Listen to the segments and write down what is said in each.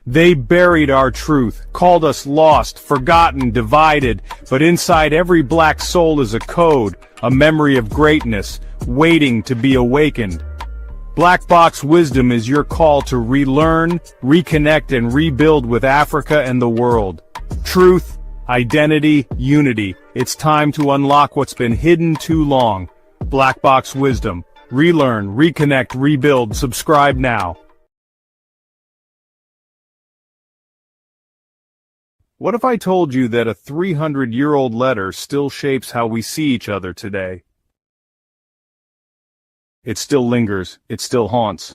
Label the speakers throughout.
Speaker 1: They buried our truth, called us lost, forgotten, divided, but inside every black soul is a code, a memory of greatness, waiting to be awakened. Black Box Wisdom is your call to relearn, reconnect, and rebuild with Africa and the world. Truth, identity, unity. It's time to unlock what's been hidden too long. Black Box Wisdom. Relearn, reconnect, rebuild. Subscribe now. What if I told you that a 300-year-old letter still shapes how we see each other today? It still lingers, it still haunts.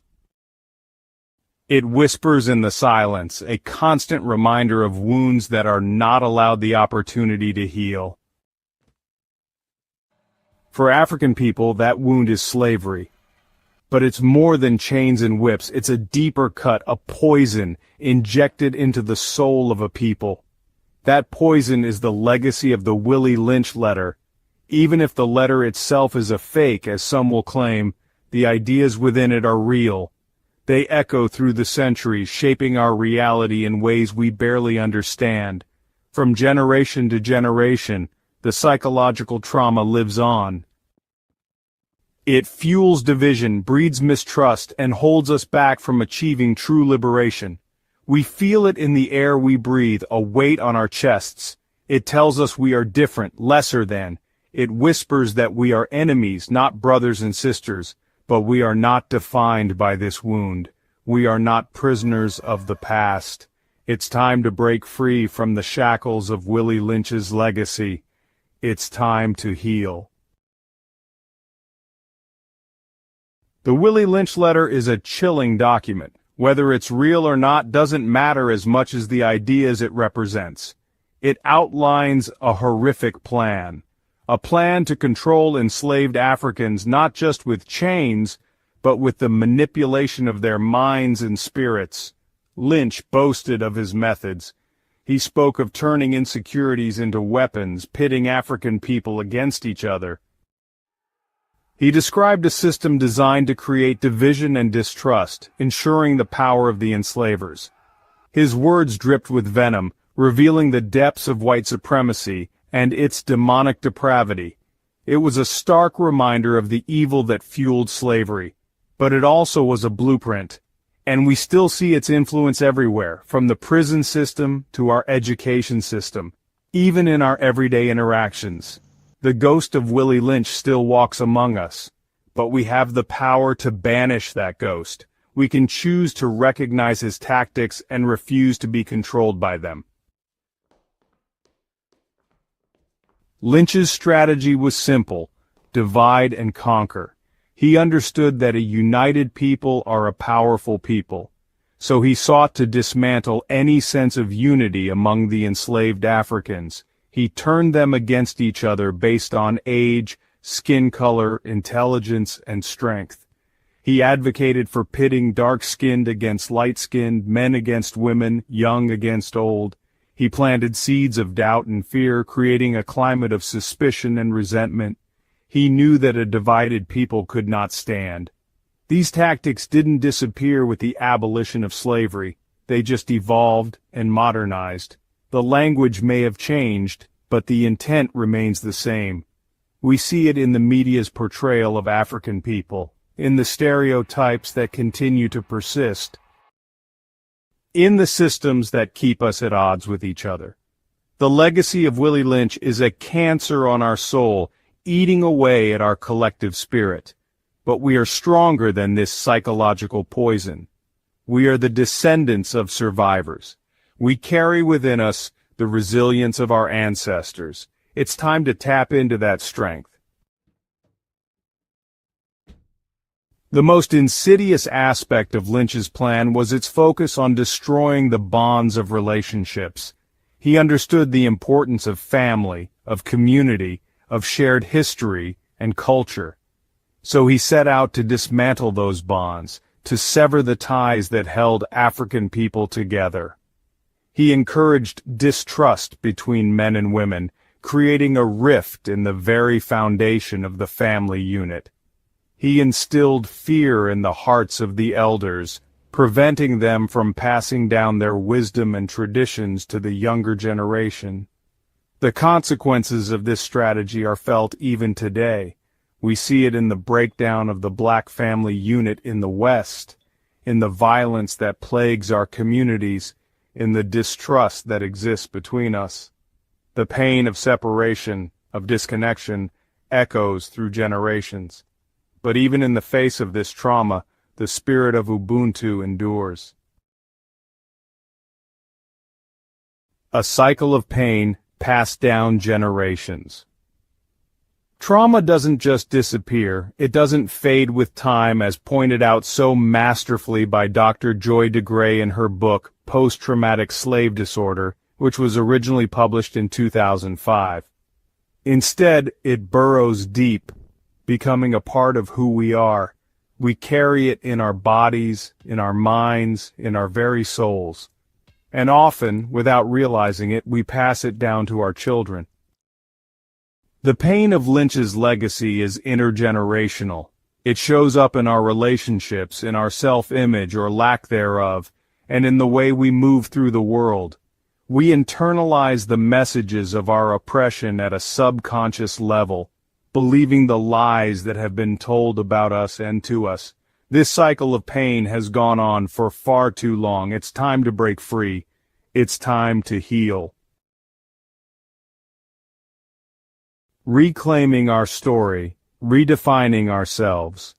Speaker 1: It whispers in the silence, a constant reminder of wounds that are not allowed the opportunity to heal. For African people, that wound is slavery. But it's more than chains and whips, it's a deeper cut, a poison injected into the soul of a people. That poison is the legacy of the Willie Lynch Letter. Even if the letter itself is a fake, as some will claim, the ideas within it are real. They echo through the centuries, shaping our reality in ways we barely understand. From generation to generation, the psychological trauma lives on. It fuels division, breeds mistrust, and holds us back from achieving true liberation. We feel it in the air we breathe, a weight on our chests. It tells us we are different, lesser than. It whispers that we are enemies, not brothers and sisters. But we are not defined by this wound. We are not prisoners of the past. It's time to break free from the shackles of Willie Lynch's legacy. It's time to heal. The Willie Lynch Letter is a chilling document. Whether it's real or not doesn't matter as much as the ideas it represents. It outlines a horrific plan. A plan to control enslaved Africans not just with chains, but with the manipulation of their minds and spirits. Lynch boasted of his methods. He spoke of turning insecurities into weapons, pitting African people against each other. He described a system designed to create division and distrust, ensuring the power of the enslavers. His words dripped with venom, revealing the depths of white supremacy and its demonic depravity. It was a stark reminder of the evil that fueled slavery, but it also was a blueprint, and we still see its influence everywhere, from the prison system to our education system, even in our everyday interactions. The ghost of Willie Lynch still walks among us, but we have the power to banish that ghost. We can choose to recognize his tactics and refuse to be controlled by them. Lynch's strategy was simple: divide and conquer. He understood that a united people are a powerful people, so he sought to dismantle any sense of unity among the enslaved Africans. He turned them against each other based on age, skin color, intelligence, and strength. He advocated for pitting dark-skinned against light-skinned, men against women, young against old. He planted seeds of doubt and fear, creating a climate of suspicion and resentment. He knew that a divided people could not stand. These tactics didn't disappear with the abolition of slavery. They just evolved and modernized. The language may have changed, but the intent remains the same. We see it in the media's portrayal of African people, in the stereotypes that continue to persist, in the systems that keep us at odds with each other. The legacy of Willie Lynch is a cancer on our soul, eating away at our collective spirit. But we are stronger than this psychological poison. We are the descendants of survivors. We carry within us the resilience of our ancestors. It's time to tap into that strength. The most insidious aspect of Lynch's plan was its focus on destroying the bonds of relationships. He understood the importance of family, of community, of shared history and culture. So he set out to dismantle those bonds, to sever the ties that held African people together. He encouraged distrust between men and women, creating a rift in the very foundation of the family unit. He instilled fear in the hearts of the elders, preventing them from passing down their wisdom and traditions to the younger generation. The consequences of this strategy are felt even today. We see it in the breakdown of the black family unit in the West, in the violence that plagues our communities, in the distrust that exists between us. The pain of separation, of disconnection, echoes through generations. But even in the face of this trauma, the spirit of Ubuntu endures. A cycle of pain passed down generations. Trauma doesn't just disappear, it doesn't fade with time, as pointed out so masterfully by Dr. Joy DeGray in her book, Post-Traumatic Slave Disorder, which was originally published in 2005. Instead, it burrows deep, becoming a part of who we are. We carry it in our bodies, in our minds, in our very souls. And often, without realizing it, we pass it down to our children. The pain of Lynch's legacy is intergenerational. It shows up in our relationships, in our self-image or lack thereof, and in the way we move through the world. We internalize the messages of our oppression at a subconscious level, believing the lies that have been told about us and to us. This cycle of pain has gone on for far too long. It's time to break free. It's time to heal. Reclaiming our story, redefining ourselves.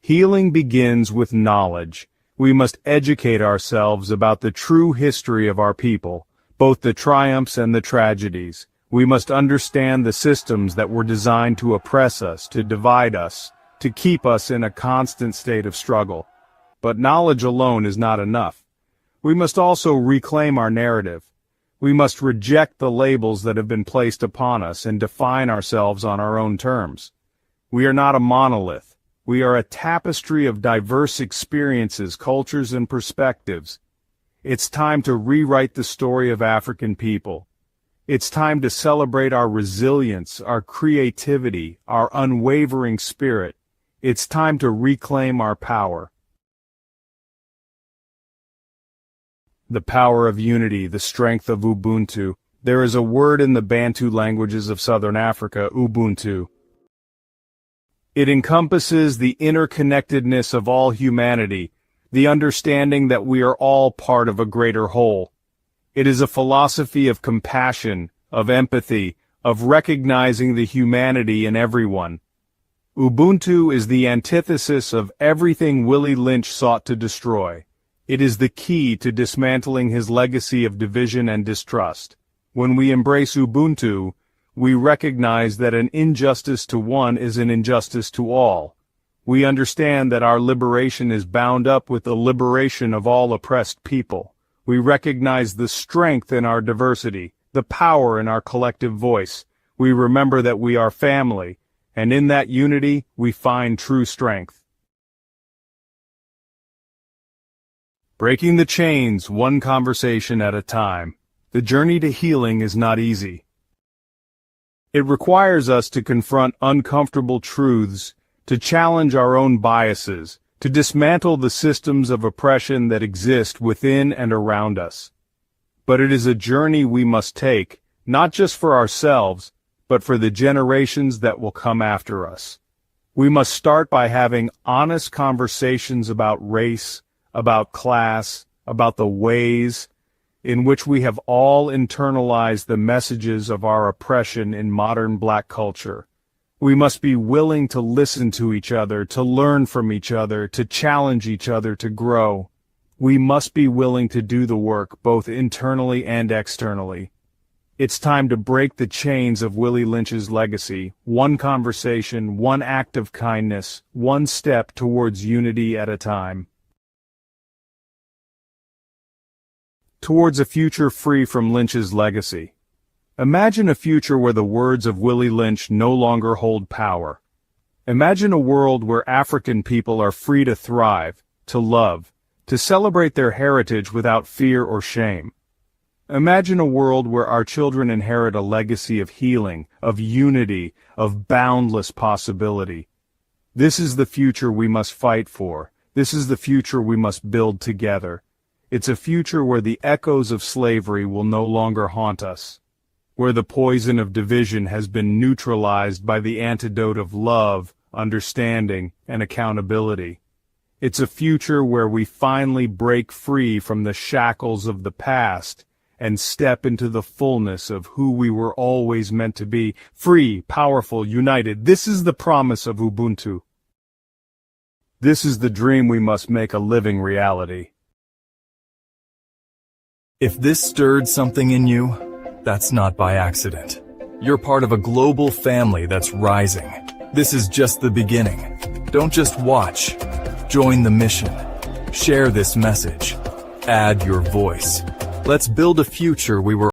Speaker 1: Healing begins with knowledge. We must educate ourselves about the true history of our people, both the triumphs and the tragedies. We must understand the systems that were designed to oppress us, to divide us, to keep us in a constant state of struggle. But knowledge alone is not enough. We must also reclaim our narrative. We must reject the labels that have been placed upon us and define ourselves on our own terms. We are not a monolith. We are a tapestry of diverse experiences, cultures, and perspectives. It's time to rewrite the story of African people. It's time to celebrate our resilience, our creativity, our unwavering spirit. It's time to reclaim our power. The power of unity, the strength of Ubuntu. There is a word in the Bantu languages of Southern Africa, Ubuntu. It encompasses the interconnectedness of all humanity, the understanding that we are all part of a greater whole. It is a philosophy of compassion, of empathy, of recognizing the humanity in everyone. Ubuntu is the antithesis of everything Willie Lynch sought to destroy. It is the key to dismantling his legacy of division and distrust. When we embrace Ubuntu, we recognize that an injustice to one is an injustice to all. We understand that our liberation is bound up with the liberation of all oppressed people. We recognize the strength in our diversity, the power in our collective voice. We remember that we are family, and in that unity we find true strength. Breaking the chains, one conversation at a time. The journey to healing is not easy. It requires us to confront uncomfortable truths, to challenge our own biases, to dismantle the systems of oppression that exist within and around us. But it is a journey we must take, not just for ourselves, but for the generations that will come after us. We must start by having honest conversations about race, about class, about the ways in which we have all internalized the messages of our oppression in modern black culture. We must be willing to listen to each other, to learn from each other, to challenge each other to grow. We must be willing to do the work, both internally and externally. It's time to break the chains of Willie Lynch's legacy, one conversation, one act of kindness, one step towards unity at a time. Towards a future free from Lynch's legacy. Imagine a future where the words of Willie Lynch no longer hold power. Imagine a world where African people are free to thrive, to love, to celebrate their heritage without fear or shame. Imagine a world where our children inherit a legacy of healing, of unity, of boundless possibility. This is the future we must fight for. This is the future we must build together. It's a future where the echoes of slavery will no longer haunt us, where the poison of division has been neutralized by the antidote of love, understanding, and accountability. It's a future where we finally break free from the shackles of the past and step into the fullness of who we were always meant to be, free, powerful, united. This is the promise of Ubuntu. This is the dream we must make a living reality.
Speaker 2: If this stirred something in you, that's not by accident. You're part of a global family that's rising. This is just the beginning. Don't just watch. Join the mission. Share this message. Add your voice. Let's build a future we were